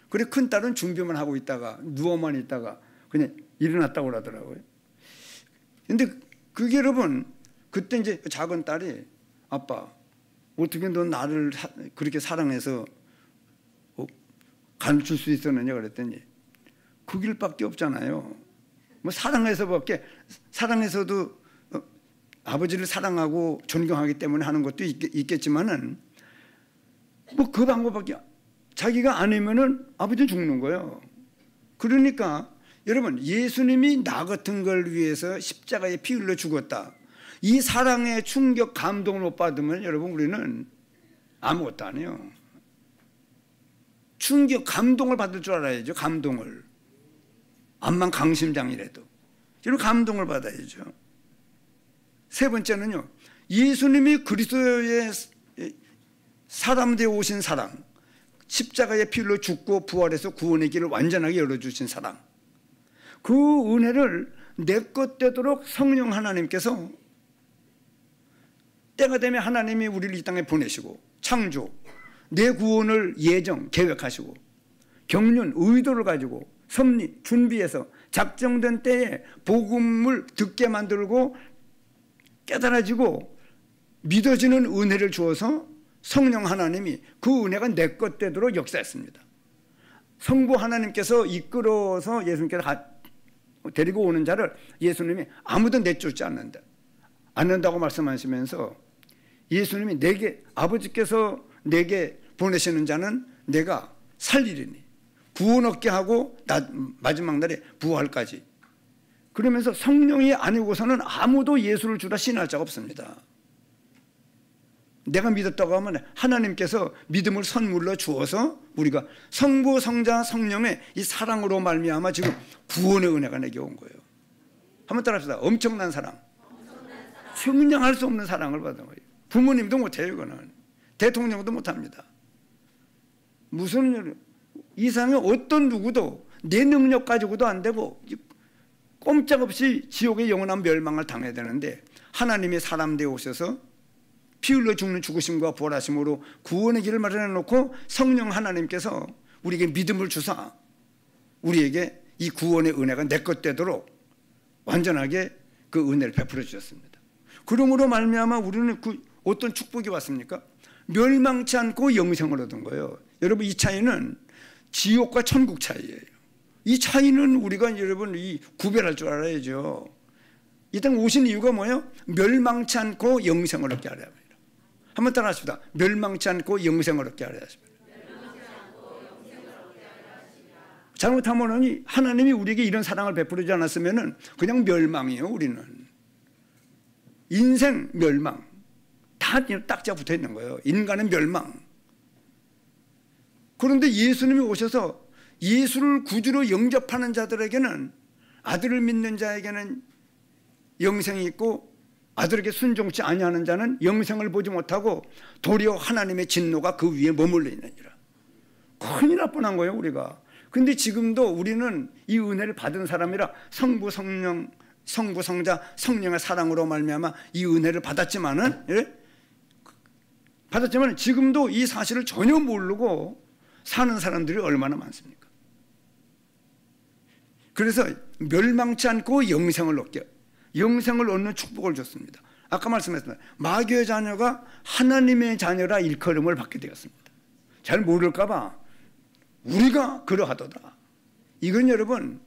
그래 큰 딸은 준비만 하고 있다가 누워만 있다가 그냥 일어났다고 그러더라고요. 근데 그게 여러분, 그때 이제 작은 딸이 아빠 어떻게 너 나를 그렇게 사랑해서 간을 줄 수 있었느냐 그랬더니 그 길밖에 없잖아요. 뭐 사랑해서도 아버지를 사랑하고 존경하기 때문에 하는 것도 있겠지만은 뭐 그 방법밖에, 자기가 아니면은 아버지는 죽는 거예요. 그러니까 여러분, 예수님이 나 같은 걸 위해서 십자가에 피 흘려 죽었다, 이 사랑의 충격 감동을 못 받으면 여러분 우리는 아무것도 아니에요. 충격 감동을 받을 줄 알아야죠. 감동을. 암만 강심장이라도 여러분 감동을 받아야죠. 세 번째는요, 예수님이 그리스도의 사람 되어 오신 사랑, 십자가의 피로 죽고 부활해서 구원의 길을 완전하게 열어주신 사랑, 그 은혜를 내 것 되도록 성령 하나님께서 때가 되면 하나님이 우리를 이 땅에 보내시고 창조, 내 구원을 예정 계획하시고 경륜 의도를 가지고 섭리 준비해서 작정된 때에 복음을 듣게 만들고 깨달아지고 믿어지는 은혜를 주어서 성령 하나님이 그 은혜가 내 것 되도록 역사했습니다. 성부 하나님께서 이끌어서 예수님께서 데리고 오는 자를 예수님이 아무도 내쫓지 않는다고 말씀하시면서 예수님이 아버지께서 내게 보내시는 자는 내가 살리리니 구원 얻게 하고 마지막 날에 부활까지. 그러면서 성령이 아니고서는 아무도 예수를 주라 신할 자가 없습니다. 내가 믿었다고 하면 하나님께서 믿음을 선물로 주어서 우리가 성부 성자 성령의 이 사랑으로 말미암아 지금 구원의 은혜가 내게 온 거예요. 한번 따라합시다. 엄청난 사랑. 증량할 수 없는 사랑을 받은 거예요. 부모님도 못해요. 이거는 대통령도 못합니다. 무슨 이상의 어떤 누구도 내 능력 가지고도 안 되고 꼼짝없이 지옥의 영원한 멸망을 당해야 되는데, 하나님이 사람 되어 오셔서 피 흘려 죽는 죽으심과 부활하심으로 구원의 길을 마련해 놓고 성령 하나님께서 우리에게 믿음을 주사 우리에게 이 구원의 은혜가 내 것 되도록 완전하게 그 은혜를 베풀어 주셨습니다. 그러므로 말미암아 우리는 그 어떤 축복이 왔습니까? 멸망치 않고 영생을 얻은 거예요. 여러분, 이 차이는 지옥과 천국 차이예요. 이 차이는 우리가 여러분 이 구별할 줄 알아야죠. 이 땅 오신 이유가 뭐예요? 멸망치 않고 영생을 얻게 하려 합니다. 한번 따라 하십시다. 멸망치 않고 영생을 얻게 하려 하십니다. 잘못하면 하나님이 우리에게 이런 사랑을 베풀지 않았으면 그냥 멸망이에요. 우리는 인생 멸망 다 딱지가 붙어 있는 거예요. 인간의 멸망. 그런데 예수님이 오셔서 예수를 구주로 영접하는 자들에게는, 아들을 믿는 자에게는 영생이 있고 아들에게 순종치 아니하는 자는 영생을 보지 못하고 도리어 하나님의 진노가 그 위에 머물러 있느니라. 큰일 날 뻔한 거예요, 우리가. 근데 지금도 우리는 이 은혜를 받은 사람이라 성부, 성령, 성부, 성자, 성령의 사랑으로 말미암아 이 은혜를 받았지만은, 예? 받았지만 지금도 이 사실을 전혀 모르고 사는 사람들이 얼마나 많습니까? 그래서 멸망치 않고 영생을 얻게, 영생을 얻는 축복을 줬습니다. 아까 말씀했습니다. 마귀의 자녀가 하나님의 자녀라 일컬음을 받게 되었습니다. 잘 모를까 봐 우리가 그러하도다. 이건 여러분,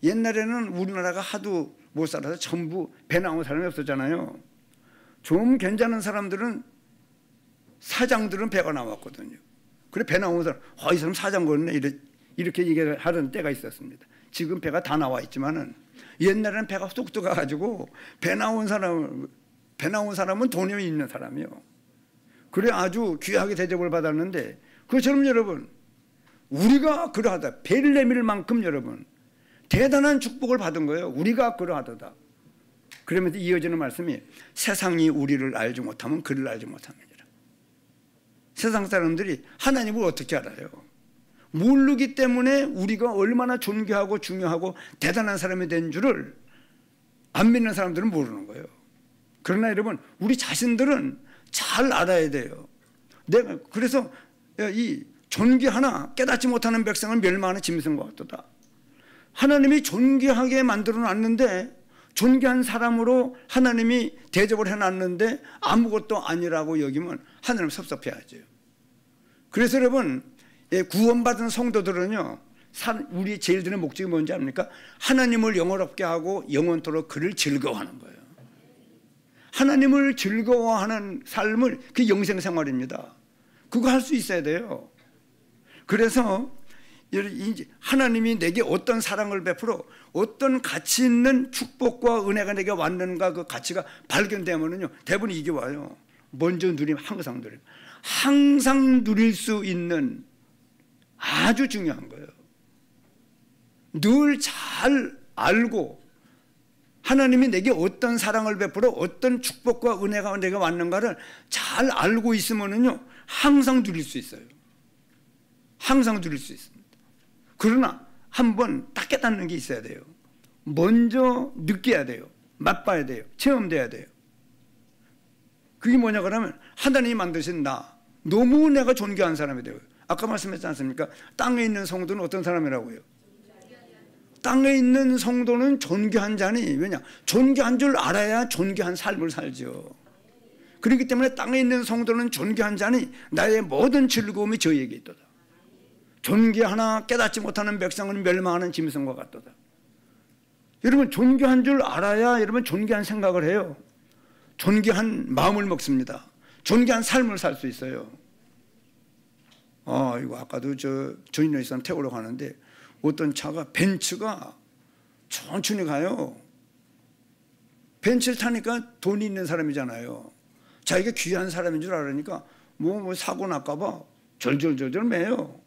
옛날에는 우리나라가 하도 못 살아서 전부 배 나온 사람이 없었잖아요. 좀 괜찮은 사람들은, 사장들은 배가 나왔거든요. 그래 배 나온 사람, 이 사람 사장 거네, 이렇게 얘기를 하던 때가 있었습니다. 지금 배가 다 나와 있지만은 옛날에는 배가 쏙 들어가가지고 배 나온 사람은 돈이 있는 사람이요. 그래 아주 귀하게 대접을 받았는데, 그처럼 여러분 우리가 그러하다, 배를 내밀 만큼 여러분 대단한 축복을 받은 거예요. 우리가 그러하도다. 그러면서 이어지는 말씀이 세상이 우리를 알지 못하면 그를 알지 못하느니라. 세상 사람들이 하나님을 어떻게 알아요? 모르기 때문에 우리가 얼마나 존귀하고 중요하고 대단한 사람이 된 줄을 안 믿는 사람들은 모르는 거예요. 그러나 여러분, 우리 자신들은 잘 알아야 돼요. 내가 그래서 이 존귀하나 깨닫지 못하는 백성은 멸망하는 짐승과 같도다. 하나님이 존귀하게 만들어 놨는데, 존귀한 사람으로 하나님이 대접을 해놨는데 아무것도 아니라고 여기면 하나님 섭섭해하죠. 그래서 여러분, 구원받은 성도들은요, 우리 제일 드는 목적이 뭔지 압니까? 하나님을 영원롭게 하고 영원토록 그를 즐거워하는 거예요. 하나님을 즐거워하는 삶을, 그게 영생생활입니다. 그거 할 수 있어야 돼요. 그래서 하나님이 내게 어떤 사랑을 베풀어 어떤 가치 있는 축복과 은혜가 내게 왔는가, 그 가치가 발견되면은요, 대부분 이게 와요. 먼저 누리면 항상 누리면, 항상 누릴 수 있는 아주 중요한 거예요. 늘 잘 알고 하나님이 내게 어떤 사랑을 베풀어 어떤 축복과 은혜가 내게 왔는가를 잘 알고 있으면은요, 항상 누릴 수 있어요. 항상 누릴 수 있습니다. 그러나 한번 딱 깨닫는 게 있어야 돼요. 먼저 느껴야 돼요. 맛봐야 돼요. 체험돼야 돼요. 그게 뭐냐 그러면, 하나님이 만드신 나, 너무 내가 존귀한 사람이 돼요. 아까 말씀했지 않습니까? 땅에 있는 성도는 어떤 사람이라고요? 땅에 있는 성도는 존귀한 자니, 왜냐? 존귀한 줄 알아야 존귀한 삶을 살죠. 그렇기 때문에 땅에 있는 성도는 존귀한 자니 나의 모든 즐거움이 저에게 있도다. 존귀하나 깨닫지 못하는 백성은 멸망하는 짐승과 같도다. 여러분, 존귀한 줄 알아야 여러분 존귀한 생각을 해요. 존귀한 마음을 먹습니다. 존귀한 삶을 살 수 있어요. 이거 아까도 저인의 사람 태우러 가는데 어떤 차가, 벤츠가 천천히 가요. 벤츠를 타니까 돈이 있는 사람이잖아요. 자기가 귀한 사람인 줄 알으니까 뭐 사고 날까봐 절절절절 매요.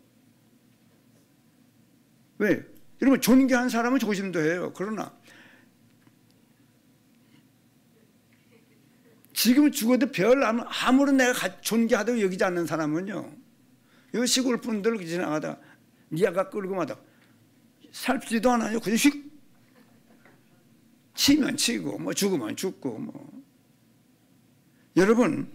왜? 여러분, 존귀한 사람은 조심도 해요. 그러나 지금 죽어도 별 아무런 내가 존귀하다고 여기지 않는 사람은요, 이 시골 분들 지나가다 니아가 끌고 가다 살지도 않아요. 그냥 휙 치면 치고 뭐 죽으면 죽고 뭐. 여러분,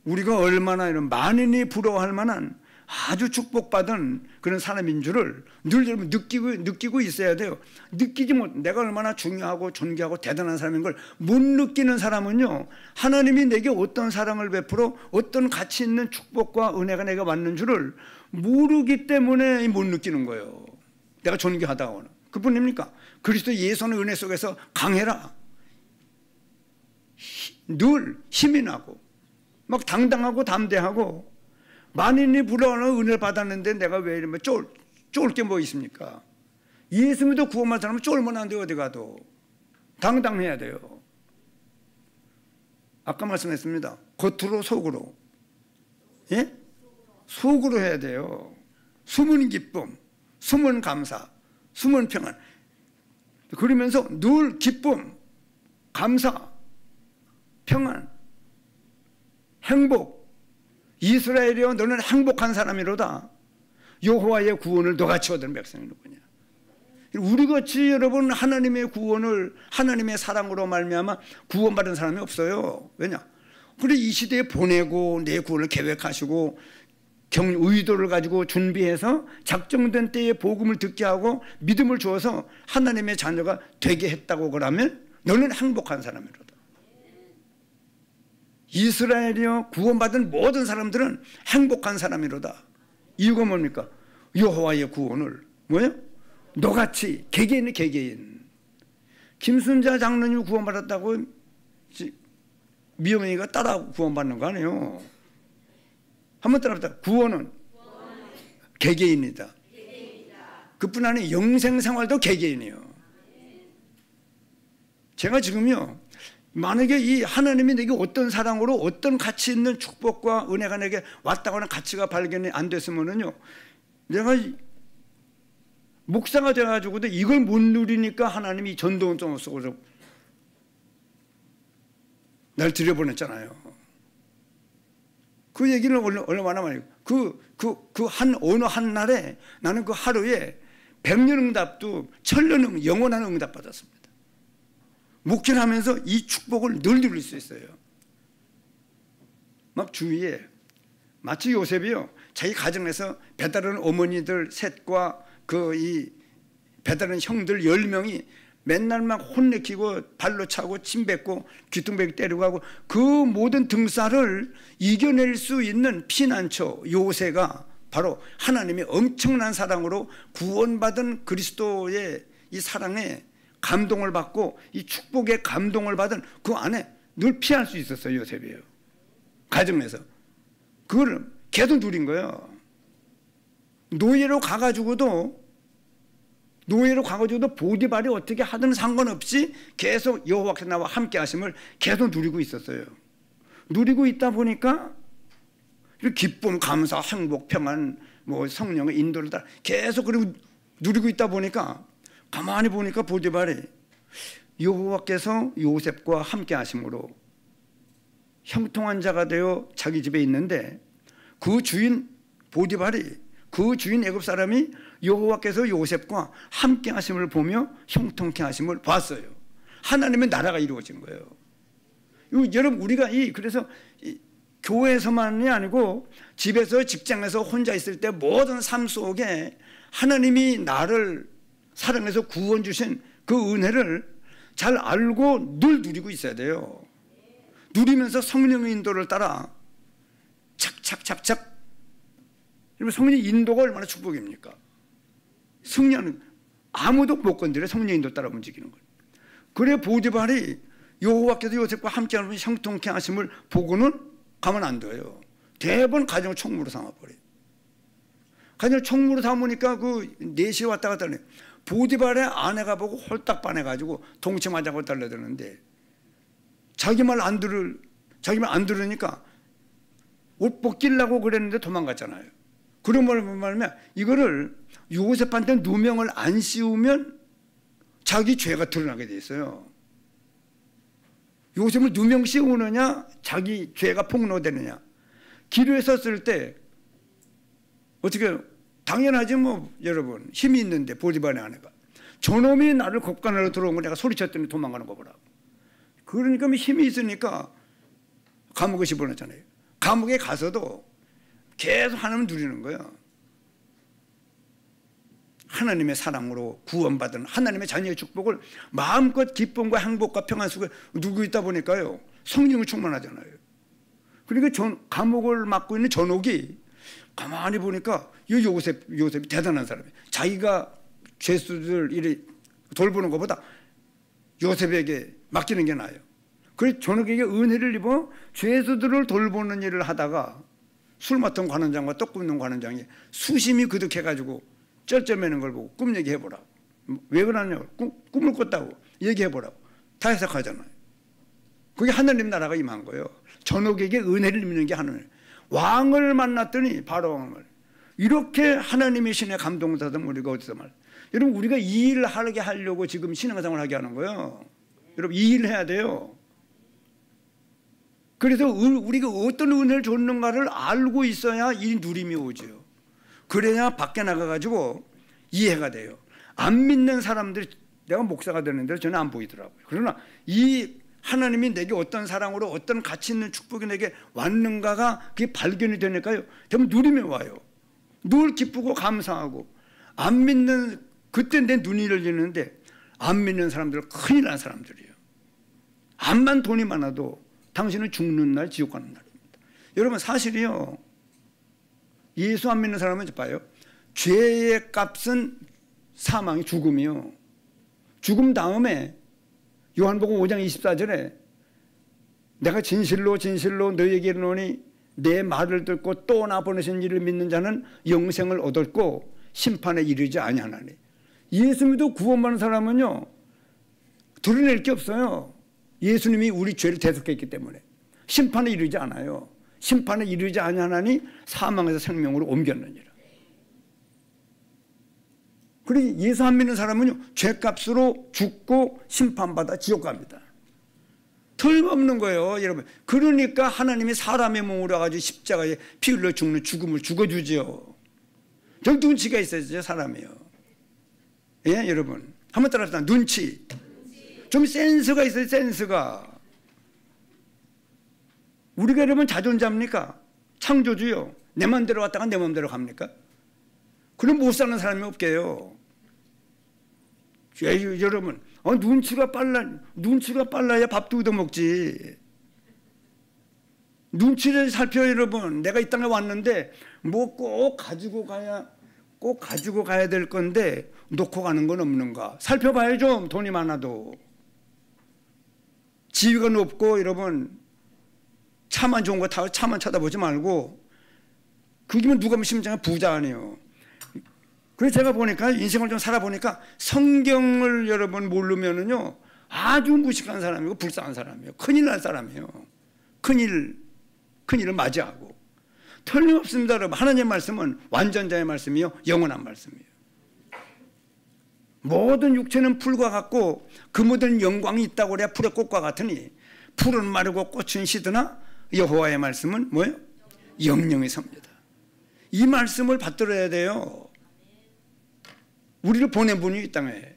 우리가 얼마나 이런 만인이 부러워할 만한 아주 축복받은 그런 사람인 줄을 늘 여러분 느끼고 있어야 돼요. 느끼지 못, 내가 얼마나 중요하고 존귀하고 대단한 사람인 걸 못 느끼는 사람은요, 하나님이 내게 어떤 사랑을 베풀어 어떤 가치 있는 축복과 은혜가 내가 왔는 줄을 모르기 때문에 못 느끼는 거예요. 내가 존귀하다고는. 그뿐입니까? 그리스도 예수의 은혜 속에서 강해라. 늘 힘이 나고 막 당당하고 담대하고, 만인이 불러오는 은혜를 받았는데 내가 왜 이러면 쫄 게 뭐 있습니까? 예수 믿어 구원받은 사람은 쫄면 안 돼요. 어디 가도 당당해야 돼요. 아까 말씀했습니다. 겉으로 속으로, 예? 속으로 해야 돼요. 숨은 기쁨, 숨은 감사, 숨은 평안. 그러면서 늘 기쁨, 감사, 평안, 행복. 이스라엘이여 너는 행복한 사람이로다. 여호와의 구원을 너같이 얻은 백성이로구나. 우리같이 여러분 하나님의 구원을, 하나님의 사랑으로 말미암아 구원받은 사람이 없어요. 왜냐? 그래 이 시대에 보내고 내 구원을 계획하시고 의도를 가지고 준비해서 작정된 때에 복음을 듣게 하고 믿음을 주어서 하나님의 자녀가 되게 했다고 그러면 너는 행복한 사람이로다. 이스라엘이여 구원받은 모든 사람들은 행복한 사람이로다. 이유가 뭡니까? 여호와의 구원을 뭐예요? 너같이 개개인의 개개인. 김순자 장로님이 구원받았다고 미영이가 따라 구원받는 거 아니에요. 한번 따라합시다. 구원은 개개인이다. 그뿐 아니라 영생생활도 개개인이에요. 제가 지금요, 만약에 이 하나님이 내게 어떤 사랑으로 어떤 가치 있는 축복과 은혜가 내게 왔다고 하는 가치가 발견이 안 됐으면은요, 내가 목사가 돼가지고도 이걸 못 누리니까 하나님이 전도운동을 쓰고 날 들여보냈잖아요. 그 얘기를 얼마나 많이, 어느 한 날에 나는 그 하루에 100년 응답도 1000년 영원한 응답 받았습니다. 목회를 하면서 이 축복을 늘 누릴 수 있어요. 막 주위에 마치 요셉이요, 자기 가정에서 배다른 어머니들 셋과 이 배다른 형들 10명이 맨날 막 혼내키고 발로 차고 침 뱉고 귀퉁배기 때리고 하고 그 모든 등살을 이겨낼 수 있는 피난처 요새가 바로 하나님의 엄청난 사랑으로 구원받은 그리스도의 이 사랑에 감동을 받고 이 축복의 감동을 받은 그 안에 늘 피할 수 있었어요. 요셉이에요. 가정에서 그걸 계속 누린 거예요. 노예로 가가지고도 보디발이 어떻게 하든 상관없이 계속 여호와께서 나와 함께 하심을 계속 누리고 있었어요. 누리고 있다 보니까 기쁨, 감사, 행복, 평안, 성령의 인도를 따라 계속 그리고 누리고 있다 보니까 가만히 보니까 보디발이 여호와께서 요셉과 함께 하심으로 형통한 자가 되어 자기 집에 있는데 그 주인 보디발이, 그 주인 애굽 사람이 여호와께서 요셉과 함께 하심을 보며 형통케 하심을 봤어요. 하나님의 나라가 이루어진 거예요. 여러분 우리가 그래서 교회에서만이 아니고 집에서 직장에서 혼자 있을 때 모든 삶 속에 하나님이 나를 사랑해서 구원 주신 그 은혜를 잘 알고 늘 누리고 있어야 돼요. 누리면서 성령의 인도를 따라 착착착착. 성령의 인도가 얼마나 축복입니까? 승리하는, 아무도 못 건드려 성령의 인도 따라 움직이는 거예요. 그래 보디발이 여호와께서 요셉과 함께하는 분이 형통케 하심을 보고는 가만 안 둬요. 대부분 가정을 총무로 삼아버려요. 가정을 총무로 삼으니까 그 4시에 왔다 갔다 하네. 보디발의 아내가 보고 홀딱 반해가지고 동체 맞아고 달려드는데 자기 말 안 들으니까 옷 벗기려고 그랬는데 도망갔잖아요. 그런 말면 이거를 요셉한테 누명을 안 씌우면 자기 죄가 드러나게 돼 있어요. 요셉을 누명 씌우느냐 자기 죄가 폭로되느냐. 기도에 섰을 때 어떻게 당연하지 여러분. 힘이 있는데 보디발의 아내가 저놈이 나를 겁간으로 들어온 거 내가 소리쳤더니 도망가는 거 보라고. 그러니까 힘이 있으니까 감옥에 집어넣잖아요. 감옥에 가서도 계속 하나님을 누리는 거예요. 하나님의 사랑으로 구원받은 하나님의 자녀의 축복을 마음껏 기쁨과 행복과 평안 속에 누리고 있다 보니까요, 성령이 충만하잖아요. 그러니까 감옥을 맡고 있는 전옥이 가만히 보니까 이 요셉이 대단한 사람이에요. 자기가 죄수들 이리 돌보는 것보다 요셉에게 맡기는 게 나아요. 그래서 전옥에게 은혜를 입어 죄수들을 돌보는 일을 하다가 술 맡은 관원장과 떡 굽는 관원장이 수심이 그득해가지고 쩔쩔매는 걸 보고 꿈 얘기해보라고. 왜 그러냐고. 꿈을 꿨다고 얘기해보라고. 다 해석하잖아요. 그게 하나님 나라가 임한 거예요. 전옥에게 은혜를 입는 게 하나님. 왕을 만났더니 바로 왕을. 이렇게 하나님의 신의 감동받은 우리가 어디서 말. 여러분, 우리가 이 일을 하게 하려고 지금 신앙생활을 하게 하는 거예요. 여러분, 이 일을 해야 돼요. 그래서 우리가 어떤 은혜를 줬는가를 알고 있어야 이 누림이 오죠. 그래야 밖에 나가가지고 이해가 돼요. 안 믿는 사람들이, 내가 목사가 되는데 저는 안 보이더라고요. 그러나 이 하나님이 내게 어떤 사랑으로 어떤 가치 있는 축복이 내게 왔는가가 그게 발견이 되니까요, 되면 누림이 와요. 늘 기쁘고 감사하고. 안 믿는, 그때 내 눈이 열리는데 안 믿는 사람들은 큰일 난 사람들이에요. 암만 돈이 많아도 당신은 죽는 날, 지옥 가는 날입니다. 여러분, 사실이요, 예수 안 믿는 사람은 봐요. 죄의 값은 사망이, 죽음이요. 죽음 다음에 요한복음 5장 24절에 내가 진실로 진실로 너희에게 이르노니 내 말을 듣고 또 나 보내신 이를 믿는 자는 영생을 얻었고 심판에 이르지 아니하나니. 예수 믿어 구원받는 사람은요, 드러낼 게 없어요. 예수님이 우리 죄를 대속했기 때문에 심판에 이르지 않아요. 심판에 이르지 아니하나니 사망에서 생명으로 옮겼느니라. 그리고 예수 안 믿는 사람은요, 죄값으로 죽고 심판받아 지옥 갑니다. 틀림없는 거예요, 여러분. 그러니까 하나님이 사람의 몸으로 와가지고 십자가에 피 흘려 죽는 죽음을 죽어주죠. 저 눈치가 있어야죠, 사람이요. 예, 여러분. 한번 따라합시다. 눈치. 좀 센스가 있어요, 센스가. 우리가 여러분 자존자입니까? 창조주요. 내 맘대로 왔다가 내 맘대로 갑니까? 그럼 못 사는 사람이 없게요. 여러분, 눈치가 빨라야 밥도 얻어먹지. 눈치를 살펴요, 여러분. 내가 이 땅에 왔는데 뭐 꼭 가지고 가야 될 건데 놓고 가는 건 없는가? 살펴봐야죠. 돈이 많아도. 지위가 높고 여러분, 차만 좋은 거 타고 차만 쳐다보지 말고, 그기면 누가 심장에 부자 아니에요. 그래서 제가 보니까 인생을 좀 살아보니까 성경을 여러분 모르면은요, 아주 무식한 사람이고 불쌍한 사람이에요. 큰일 날 사람이에요. 큰일을 맞이하고. 틀림없습니다, 여러분. 하나님의 말씀은 완전자의 말씀이요, 영원한 말씀이에요. 모든 육체는 풀과 같고 그 모든 영광이 있다고 그래야 풀의 꽃과 같으니 풀은 마르고 꽃은 시드나 여호와의 말씀은 뭐예요? 영영이 섭니다. 이 말씀을 받들어야 돼요. 우리를 보낸 분이 이 땅에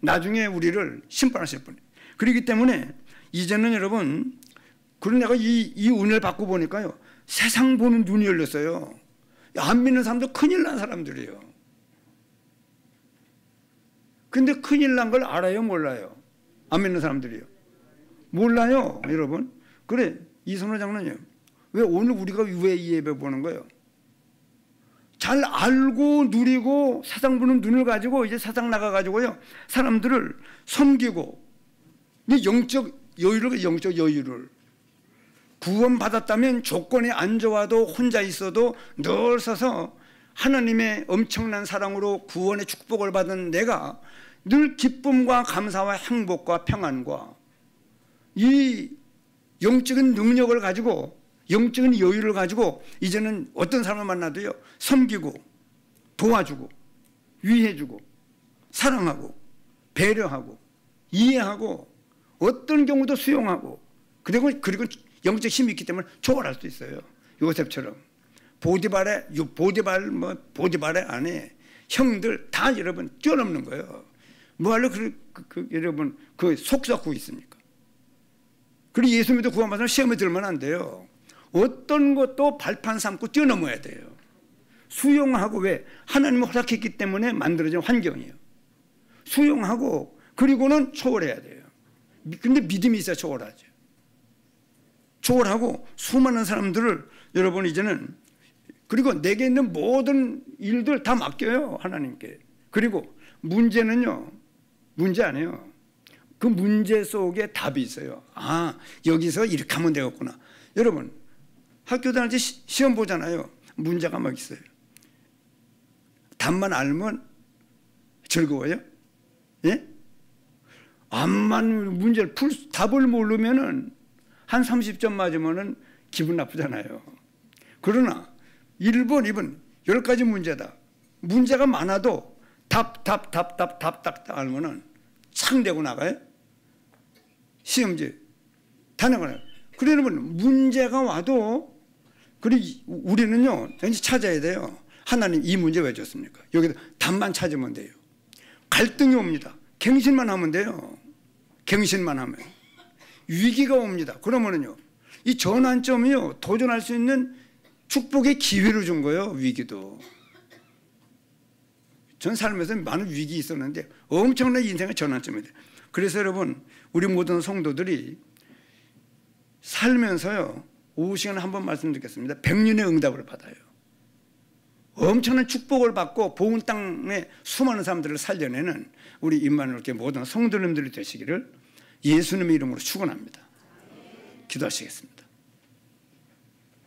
나중에 우리를 심판하실 분이에요. 그렇기 때문에 이제는 여러분, 그런 내가 이 은혜를 받고 보니까요, 세상 보는 눈이 열렸어요. 안 믿는 사람도 큰일 난 사람들이에요. 근데 큰일 난 걸 알아요, 몰라요? 안 믿는 사람들이요. 몰라요, 여러분. 그래, 이선호 장로님, 왜 오늘 우리가 왜 이 예배 보는 거예요? 잘 알고 누리고 세상 보는 눈을 가지고 이제 세상 나가가지고요, 사람들을 섬기고, 영적 여유를 구원받았다면 조건이 안 좋아도 혼자 있어도 늘 서서 하나님의 엄청난 사랑으로 구원의 축복을 받은 내가 늘 기쁨과 감사와 행복과 평안과 이 영적인 능력을 가지고, 영적인 여유를 가지고 이제는 어떤 사람을 만나도요, 섬기고 도와주고 위해주고 사랑하고 배려하고 이해하고 어떤 경우도 수용하고, 그리고 영적 힘이 있기 때문에 초월할 수 있어요. 요셉처럼 보디발의 안에 형들 다 여러분 뛰어넘는 거예요. 뭐하러 여러분 그 속 썩고 있습니까? 그리고 예수 믿어 구원받으면 시험에 들면 안 돼요. 어떤 것도 발판 삼고 뛰어넘어야 돼요. 수용하고, 왜? 하나님이 허락했기 때문에 만들어진 환경이에요. 수용하고 그리고는 초월해야 돼요. 근데 믿음이 있어야 초월하죠. 초월하고 수많은 사람들을 여러분 이제는, 그리고 내게 있는 모든 일들 다 맡겨요, 하나님께. 그리고 문제는요, 문제 아니에요. 그 문제 속에 답이 있어요. 아, 여기서 이렇게 하면 되겠구나. 여러분 학교 다닐 때 시험 보잖아요. 문제가 막 있어요. 답만 알면 즐거워요? 예? 암만 문제를 답을 모르면은 한 30점 맞으면은 기분 나쁘잖아요. 그러나 1번, 2번 10가지 문제다. 문제가 많아도 답 알면은 창 되고 나가요. 시험지 다 나가요. 그러면 문제가 와도, 우리는요 이제 찾아야 돼요. 하나님 이 문제 왜 줬습니까? 여기다 답만 찾으면 돼요. 갈등이 옵니다. 갱신만 하면 돼요. 갱신만 하면. 위기가 옵니다. 그러면은요 이 전환점이요 도전할 수 있는 축복의 기회를 준 거예요. 위기도. 전 삶에서 많은 위기 있었는데 엄청난 인생의 전환점이 돼요. 그래서 여러분 우리 모든 성도들이 살면서요, 오후 시간에 한번 말씀드리겠습니다. 100년의 응답을 받아요. 엄청난 축복을 받고 복은 땅에 수많은 사람들을 살려내는 우리 임마누엘 교회 모든 성도님들이 되시기를 예수님의 이름으로 축원합니다. 기도하시겠습니다.